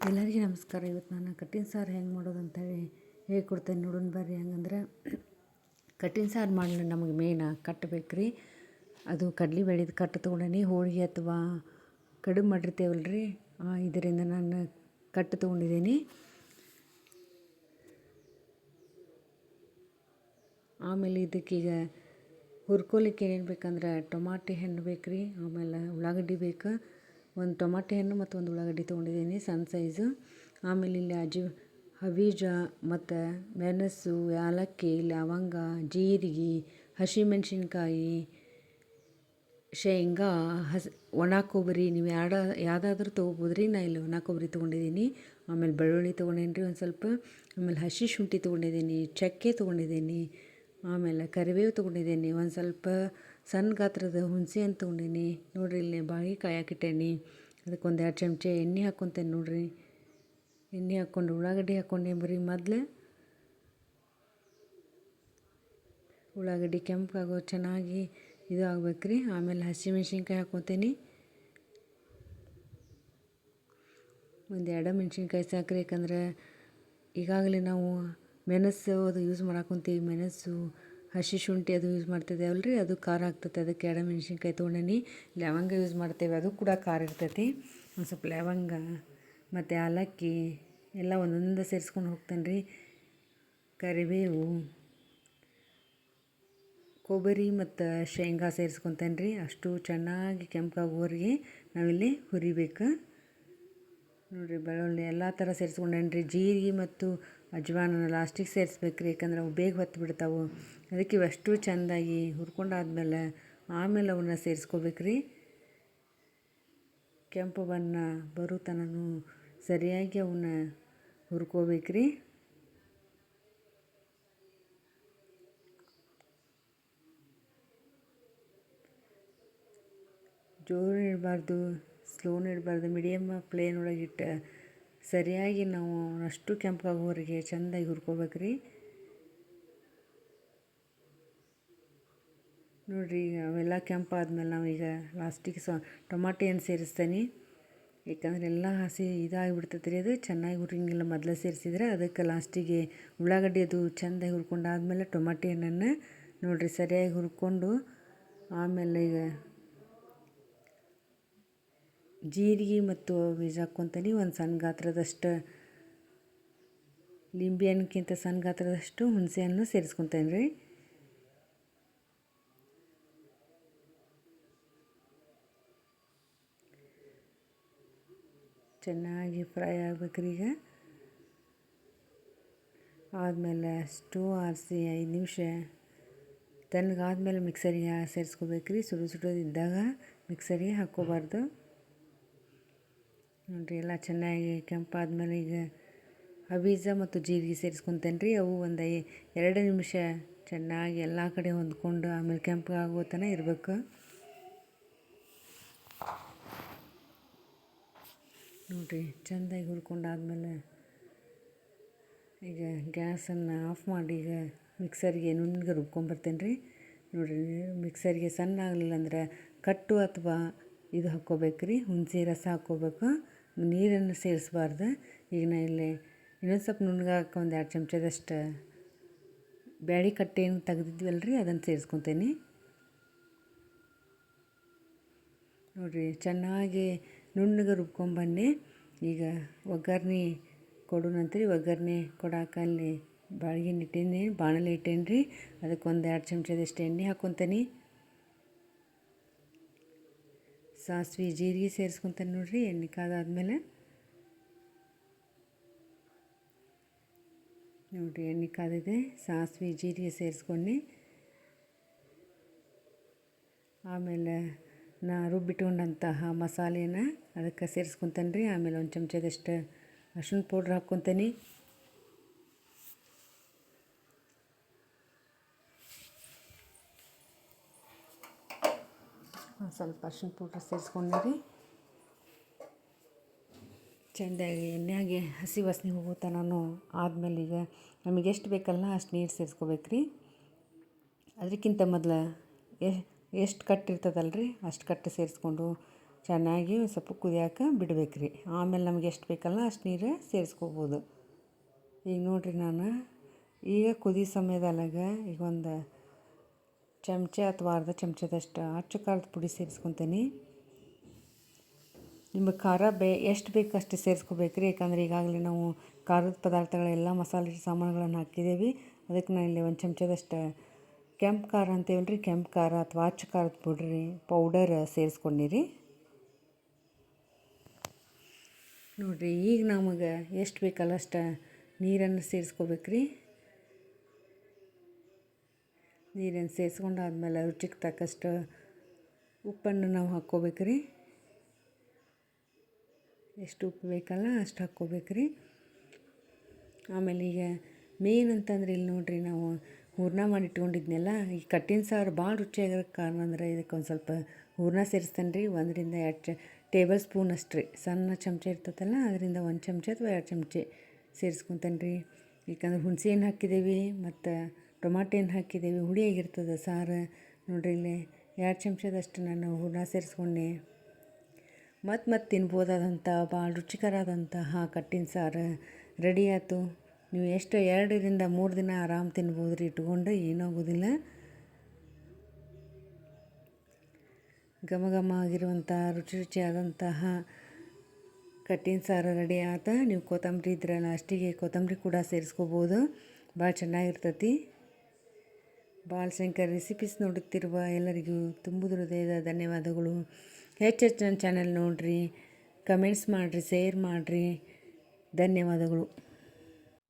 ಎಲ್ಲರಿಗೂ ನಮಸ್ಕಾರ. ಇವತ್ತು ನಾನು ಕಟ್ಟಿನ ಸಾರು ಹೆಂಗೆ ಮಾಡೋದು ಅಂತೇಳಿ ಹೇಳ್ಕೊಡ್ತೇನೆ ನೋಡೋಣ ಬರ್ರಿ. ಹಂಗಂದ್ರೆ ಕಟ್ಟಿನ ಸಾರು ಮಾಡಲು ನಮಗೆ ಮೇಯ್ನ ಕಟ್ಟಬೇಕು ರೀ. ಅದು ಕಡ್ಲಿ ಬೇಳೆದು ಕಟ್ಟು ತೊಗೊಂಡೇನಿ. ಹೋಳಿಗೆ ಅಥವಾ ಕಡುಬು ಮಾಡಿರ್ತೇವಲ್ಲ ರೀ, ಇದರಿಂದ ನಾನು ಕಟ್ಟು ತೊಗೊಂಡಿದ್ದೀನಿ. ಆಮೇಲೆ ಇದಕ್ಕೀಗ ಹುರ್ಕೊಲಿಕ್ಕೆ ಏನೇನು ಬೇಕಂದ್ರೆ ಟೊಮಾಟೆ ಹಣ್ಣು ಬೇಕು ರೀ, ಆಮೇಲೆ ಉಳ್ಳಾಗಡ್ಡಿ ಬೇಕು. ಒಂದು ಟೊಮಾಟೆ ಹಣ್ಣು ಮತ್ತು ಒಂದು ಉಳ್ಳಾಗಡ್ಡಿ ತೊಗೊಂಡಿದ್ದೀನಿ ಸಣ್ಣ ಸೈಜು. ಆಮೇಲೆ ಇಲ್ಲಿ ಹಬೀಜ ಮತ್ತು ಮೆಣಸು, ಏಲಕ್ಕಿ, ಲವಂಗ, ಜೀರಿಗೆ, ಹಸಿಮೆಣ್ಸಿನ್ಕಾಯಿ, ಶೇಂಗಾ, ಒಣ ಕೊಬ್ಬರಿ ನೀವು ಯಾವುದಾದ್ರೂ ತೊಗೋಬೋದು ರೀ. ನಾನು ಇಲ್ಲಿ ಒಣ ಕೊಬ್ಬರಿ ತೊಗೊಂಡಿದ್ದೀನಿ. ಆಮೇಲೆ ಬೆಳ್ಳುಳ್ಳಿ ತೊಗೊಂಡೇನಿ ರೀ ಒಂದು ಸ್ವಲ್ಪ. ಆಮೇಲೆ ಹಸಿ ಶುಂಠಿ ತೊಗೊಂಡಿದ್ದೀನಿ, ಚಕ್ಕೆ ತೊಗೊಂಡಿದ್ದೀನಿ, ಆಮೇಲೆ ಕರಿಬೇವು ತೊಗೊಂಡಿದ್ದೀನಿ, ಒಂದು ಸ್ವಲ್ಪ ಸಣ್ಣ ಗಾತ್ರದ ಹುಣಸೆ ಹಣ್ಣು ತೊಗೊಂಡೀನಿ ನೋಡಿರಿ. ಇಲ್ಲಿ ಬಾಳೆಕಾಯಿ ಹಾಕಿಟ್ಟೇನಿ. ಅದಕ್ಕೆ 1-2 ಚಮಚ ಎಣ್ಣೆ ಹಾಕ್ಕೊತೇನೆ ನೋಡಿರಿ. ಎಣ್ಣೆ ಹಾಕ್ಕೊಂಡು ಉಳ್ಳಾಗಡ್ಡಿ ಹಾಕ್ಕೊಂಡೆ ಬರೀ. ಮೊದಲು ಉಳ್ಳಾಗಡ್ಡಿ ಕೆಂಪಾಗೋ ಚೆನ್ನಾಗಿ ಇದು ಆಗ್ಬೇಕು ರೀ. ಆಮೇಲೆ ಹಸಿಮೆಣ್ಸಿನ್ಕಾಯಿ ಹಾಕ್ಕೊತೀನಿ. 1-2 ಮೆಣ್ಸಿನ್ಕಾಯಿ ಸಾಕ್ರಿ, ಯಾಕಂದ್ರೆ ಈಗಾಗಲೇ ನಾವು ಮೆಣಸು ಅದು ಯೂಸ್ ಮಾಡಾಕೊಂತೀವಿ. ಮೆಣಸು, ಹಸಿ ಶುಂಠಿ ಅದು ಯೂಸ್ ಮಾಡ್ತಿದ್ದೇವಲ್ಲ ರೀ, ಅದು ಖಾರ ಆಗ್ತೈತೆ. ಅದಕ್ಕೆ 2 ಮೆಣ್ಸಿನ್ಕಾಯಿ ತೊಗೊಂಡೇನಿ. ಲವಂಗ ಯೂಸ್ ಮಾಡ್ತೇವೆ, ಅದು ಕೂಡ ಖಾರ ಇರ್ತೈತಿ. ಒಂದು ಸ್ವಲ್ಪ ಲವಂಗ ಮತ್ತು ಏಲಕ್ಕಿ ಎಲ್ಲ ಒಂದೊಂದು ಸೇರಿಸ್ಕೊಂಡು ಹೋಗ್ತೇನೆ ರೀ. ಕರಿಬೇವು, ಕೊಬ್ಬರಿ ಮತ್ತು ಶೇಂಗಾ ಸೇರಿಸ್ಕೊತೇನೆ ರೀ. ಅಷ್ಟು ಚೆನ್ನಾಗಿ ಕೆಂಪಾಗೋವರೆಗೆ ನಾವಿಲ್ಲಿ ಹುರಿಬೇಕು ನೋಡಿರಿ. ಬೆಳ್ಳುಳ್ಳಿ ಎಲ್ಲ ಥರ ಸೇರಿಸ್ಕೊಂಡೇನಿ ರೀ. ಜೀರಿಗೆ ಮತ್ತು ಅಜ್ವಾನ ಲಾಸ್ಟಿಗೆ ಸೇರಿಸ್ಬೇಕು ರೀ, ಯಾಕಂದ್ರೆ ಅವು ಬೇಗ ಹೊತ್ತು ಬಿಡ್ತಾವೆ. ಅದಕ್ಕೆ ಇವಷ್ಟು ಚೆಂದಾಗಿ ಹುರ್ಕೊಂಡಾದ್ಮೇಲೆ ಆಮೇಲೆ ಅವನ್ನ ಸೇರಿಸ್ಕೋಬೇಕು ರೀ. ಕೆಂಪು ಬಣ್ಣ ಬರೋ ತನಕ ಸರಿಯಾಗಿ ಅವನ್ನ ಹುರ್ಕೋಬೇಕು ರೀ. ಜೋರು ಇಡಬಾರ್ದು, ಸ್ಲೋನು ಇಡಬಾರ್ದು, ಮೀಡಿಯಮ್ ಫ್ಲೇಮ್ ಒಳಗೆ ಇಟ್ಟು ಸರಿಯಾಗಿ ನಾವು ಅಷ್ಟು ಕೆಂಪಾಗೋವರೆಗೆ ಚೆಂದಾಗಿ ಹುರ್ಕೋಬೇಕು ರೀ. ನೋಡಿರಿ, ಅವೆಲ್ಲ ಕೆಂಪಾದ್ಮೇಲೆ ನಾವೀಗ ಲಾಸ್ಟಿಗೆ ಟೊಮಾಟೆ ಹಣ್ಣು ಸೇರಿಸ್ತೇನೆ. ಯಾಕಂದ್ರೆ ಎಲ್ಲ ಹಸಿ ಇದಾಗಿಬಿಡ್ತೈತೆ ರೀ, ಅದು ಚೆನ್ನಾಗಿ ಹುರಿಯಂಗಿಲ್ಲ ಮೊದಲೇ ಸೇರಿಸಿದ್ರೆ. ಅದಕ್ಕೆ ಲಾಸ್ಟಿಗೆ ಉಳ್ಳಾಗಡ್ಡಿ ಅದು ಚೆಂದಾಗಿ ಹುರ್ಕೊಂಡಾದ್ಮೇಲೆ ಟೊಮಾಟೆ ಹಣ್ಣನ್ನು ನೋಡಿರಿ ಸರಿಯಾಗಿ ಹುರ್ಕೊಂಡು ಆಮೇಲೆ ಈಗ ಜೀರಿಗೆ ಮತ್ತು ಬೀಜ ಹಾಕ್ಕೊತೀನಿ. ಒಂದು ಸಣ್ಣ ಗಾತ್ರದಷ್ಟು ಲಿಂಬೆ ಹಣ್ಣಿಗಿಂತ ಸಣ್ಣ ಗಾತ್ರದಷ್ಟು ಹುಣಸೆ ಹಣ್ಣು ಸೇರಿಸ್ಕೊತೇನೆ ರೀ. ಚೆನ್ನಾಗಿ ಫ್ರೈ ಆಗ್ಬೇಕ್ರಿ. ಈಗ ಆದಮೇಲೆ ಸ್ಟವ್ ಆರಿಸಿ 5 ನಿಮಿಷ ತಣ್ಣಗಾದ್ಮೇಲೆ ಮಿಕ್ಸರಿಗೆ ಸೇರಿಸ್ಕೋಬೇಕ್ರಿ. ಸುಡೋದಿದ್ದಾಗ ಮಿಕ್ಸರಿಗೆ ಹಾಕ್ಕೋಬಾರ್ದು ನೋಡಿರಿ. ಎಲ್ಲ ಚೆನ್ನಾಗಿ ಕೆಂಪಾದ್ಮೇಲೆ ಈಗ ಹಬೀಜ ಮತ್ತು ಜೀರಿಗೆ ಸೇರಿಸ್ಕೊತೇನೆ ರೀ. ಅವು ಒಂದು 2 ನಿಮಿಷ ಚೆನ್ನಾಗಿ ಎಲ್ಲ ಕಡೆ ಹೊಂದ್ಕೊಂಡು ಆಮೇಲೆ ಕೆಂಪು ಆಗೋ ತನಕ ಇರಬೇಕು ನೋಡಿರಿ. ಚೆಂದಾಗಿ ಹುರ್ಕೊಂಡಾದ್ಮೇಲೆ ಈಗ ಗ್ಯಾಸನ್ನು ಆಫ್ ಮಾಡಿ ಈಗ ಮಿಕ್ಸರಿಗೆ ನುಣ್ಣಗೆ ರುಬ್ಕೊಂಬರ್ತೇನೆ ರೀ. ನೋಡಿರಿ, ಮಿಕ್ಸರಿಗೆ ಸಣ್ಣ ಆಗಲಿಲ್ಲ ಅಂದ್ರೆ ಕಟ್ಟು ಅಥವಾ ಇದು ಹಾಕ್ಕೋಬೇಕು ರೀ, ಹುಣಸೆ ರಸ ಹಾಕ್ಕೋಬೇಕು. ನೀರನ್ನು ಸೇರಿಸ್ಬಾರ್ದು. ಈಗ ನಾ ಇಲ್ಲಿ ಇನ್ನೊಂದು ಸ್ವಲ್ಪ ನುಣ್ಣಗಾಗಕ್ಕೆ 1-2 ಚಮಚದಷ್ಟು ಬ್ಯಾಳೆ ಕಟ್ಟೇನು ತೆಗೆದಿದ್ವಲ್ಲ ರೀ, ಅದನ್ನು ಸೇರಿಸ್ಕೊತೇನೆ ನೋಡಿರಿ. ಚೆನ್ನಾಗಿ ನುಣ್ಣಗೆ ರುಬ್ಕೊಂಬನ್ನಿ. ಈಗ ಒಗ್ಗರಣೆ ಕೊಡೋಣಂತ್ರಿ. ಒಗ್ಗರಣೆ ಕೊಡಾಕ ಅಲ್ಲಿ ಬಾಣಲೆ ಇಟ್ಟೇನಿ ರೀ. ಅದಕ್ಕೆ 1-2 ಚಮಚದಷ್ಟು ಎಣ್ಣೆ ಹಾಕ್ಕೊತೇನೆ. ಸಾಸಿವೆ ಜೀರಿಗೆ ಸೇರಿಸ್ಕೊತೇನೆ ನೋಡಿರಿ. ಎಣ್ಣೆ ಕಾದಾದ್ಮೇಲೆ ನೋಡಿರಿ, ಎಣ್ಣೆ ಕಾದಿದೆ. ಸಾಸಿವೆ ಜೀರಿಗೆ ಸೇರಿಸ್ಕೊಂಡು ಆಮೇಲೆ ನಾ ರುಬ್ಬಿಟ್ಕೊಂಡಂತಹ ಮಸಾಲೆನ ಅದಕ್ಕೆ ಸೇರಿಸ್ಕೊತೇನೆ ರೀ. ಆಮೇಲೆ 1 ಚಮಚದಷ್ಟು ಅರ್ಶಿಣ ಪೌಡ್ರ್ ಹಾಕ್ಕೊತೇನೆ. ಸ್ವಲ್ಪ ಅರ್ಶಿಣ ಪೌಡ್ರ್ ಸೇರಿಸ್ಕೊಂಡೆ ರೀ. ಚೆಂದಾಗಿ ಎಣ್ಣೆಗೆ ಹಸಿ ವಾಸನೆ ಹೋಗೋ ತನಕ ಆದಮೇಲೆ ಈಗ ನಮಗೆ ಎಷ್ಟು ಬೇಕಲ್ಲ ಅಷ್ಟು ನೀರು ಸೇರಿಸ್ಕೋಬೇಕು ರೀ. ಅದಕ್ಕಿಂತ ಮೊದಲು ಎಷ್ಟು ಕಟ್ಟಿರ್ತದಲ್ಲ ರೀ, ಅಷ್ಟು ಕಟ್ಟು ಸೇರಿಸ್ಕೊಂಡು ಚೆನ್ನಾಗಿ ಒಂದು ಸ್ವಲ್ಪ ಕುದಿಯೋಕೆ ಬಿಡ್ಬೇಕು ರೀ. ಆಮೇಲೆ ನಮ್ಗೆ ಎಷ್ಟು ಬೇಕಲ್ಲ ಅಷ್ಟು ನೀರು ಸೇರಿಸ್ಕೋಬೋದು. ಈಗ ನೋಡಿರಿ ನಾನು ಈಗ ಕುದಿ ಸಮಯದೊಳಗ ಈಗ ಒಂದು ಚಮಚ ಅಥವಾ ಅರ್ಧ ಚಮಚದಷ್ಟು ಅಚ್ಚ ಖಾರದ ಪುಡಿ ಸೇರಿಸ್ಕೊತೀನಿ. ನಿಮಗೆ ಖಾರ ಎಷ್ಟು ಬೇಕು ಅಷ್ಟು ಸೇರಿಸ್ಕೋಬೇಕು ರೀ. ಯಾಕಂದರೆ ಈಗಾಗಲೇ ನಾವು ಖಾರದ ಪದಾರ್ಥಗಳೆಲ್ಲ ಮಸಾಲೆ ಸಾಮಾನುಗಳನ್ನು ಹಾಕಿದ್ದೀವಿ. ಅದಕ್ಕೆ ನಾನು ಇಲ್ಲಿ ಒಂದು ಚಮಚದಷ್ಟು ಕೆಂಪು ಖಾರ ಅಂತೀವಲ್ಲ ರೀ, ಕೆಂಪು ಖಾರ ಅಥವಾ ಅಚ್ಚ ಖಾರದ ಪೌಡರ್ ಸೇರಿಸ್ಕೊಂಡಿರಿ. ನೋಡಿರಿ ಈಗ ನಮಗೆ ಎಷ್ಟು ಬೇಕಲ್ಲ ಅಷ್ಟು ನೀರನ್ನು ಸೇರಿಸ್ಕೋಬೇಕ್ರಿ. ನೀರನ್ನು ಸೇರಿಸ್ಕೊಂಡಾದ್ಮೇಲೆ ರುಚಿಗೆ ತಕ್ಕಷ್ಟು ಉಪ್ಪನ್ನು ನಾವು ಹಾಕ್ಕೋಬೇಕ್ರಿ. ಎಷ್ಟು ಉಪ್ಪು ಬೇಕಲ್ಲ ಅಷ್ಟು ಹಾಕ್ಕೋಬೇಕ್ರಿ. ಆಮೇಲೆ ಈಗ ಮೇನ್ ಅಂತಂದ್ರೆ ಇಲ್ಲಿ ನೋಡಿರಿ, ನಾವು ಹೂರಣ ಮಾಡಿ ಇಟ್ಕೊಂಡಿದ್ನೆಲ್ಲ ಈ ಕಟ್ಟಿನ ಸಾರು ಭಾಳ ರುಚಿಯಾಗಿರೋಕ್ಕೆ ಕಾರಣ ಅಂದ್ರೆ ಇದಕ್ಕೆ ಒಂದು ಸ್ವಲ್ಪ ಹೂರಣ ಸೇರಿಸ್ತೇನೆ ರೀ. 1-2 ಟೇಬಲ್ ಸ್ಪೂನ್ ಅಷ್ಟು ರೀ. ಸಣ್ಣ ಚಮಚ ಇರ್ತದಲ್ಲ ಅದರಿಂದ 1 ಚಮಚ ಅಥವಾ 2 ಚಮಚ ಸೇರಿಸ್ಕೊತೇನೆ ರೀ. ಯಾಕಂದ್ರೆ ಹುಣಸೆ ಹಣ್ಣು ಹಾಕಿದ್ದೀವಿ ಮತ್ತು ಟೊಮಾಟೊ ಹಣ್ಣು ಹಾಕಿದ್ದೀವಿ, ಹುಳಿಯಾಗಿರ್ತದೆ ಸಾರು. ನೋಡಿರಿ ಇಲ್ಲಿ 2 ಚಮಚದಷ್ಟು ನಾನು ಹೂರಣ ಸೇರಿಸ್ಕೊಂಡೆ. ಮತ್ತು ತಿನ್ಬೋದಾದಂಥ ಭಾಳ ರುಚಿಕರವಾದಂತಹ ಕಟ್ಟಿನ ಸಾರು ರೆಡಿ ಆಯಿತು. ನೀವು ಎಷ್ಟು 2-3 ದಿನ ಆರಾಮ್ ತಿನ್ಬೋದು ರೀ, ಇಟ್ಕೊಂಡು ಏನಾಗೋದಿಲ್ಲ. ಘಮ ಘಮ ಆಗಿರುವಂಥ ರುಚಿಯಾದಂತಹ ಕಟ್ಟಿನ ಸಾರು ರೆಡಿ ಆತ. ನೀವು ಕೊತ್ತಂಬರಿ ಇದ್ರೆ ಲಾಸ್ಟಿಗೆ ಕೊತ್ತಂಬರಿ ಕೂಡ ಸೇರಿಸ್ಕೋಬೋದು, ಭಾಳ ಚೆನ್ನಾಗಿರ್ತೈತಿ. ಬಾಳಶಂಕರ್ ರೆಸಿಪೀಸ್ ನೋಡುತ್ತಿರುವ ಎಲ್ಲರಿಗೂ ತುಂಬು ಹೃದಯದ ಧನ್ಯವಾದಗಳು. ಹೆಚ್ಚೆಚ್ಚು ನನ್ನ ಚಾನೆಲ್ ನೋಡಿರಿ, ಕಮೆಂಟ್ಸ್ ಮಾಡಿರಿ, ಶೇರ್ ಮಾಡಿರಿ. ಧನ್ಯವಾದಗಳು.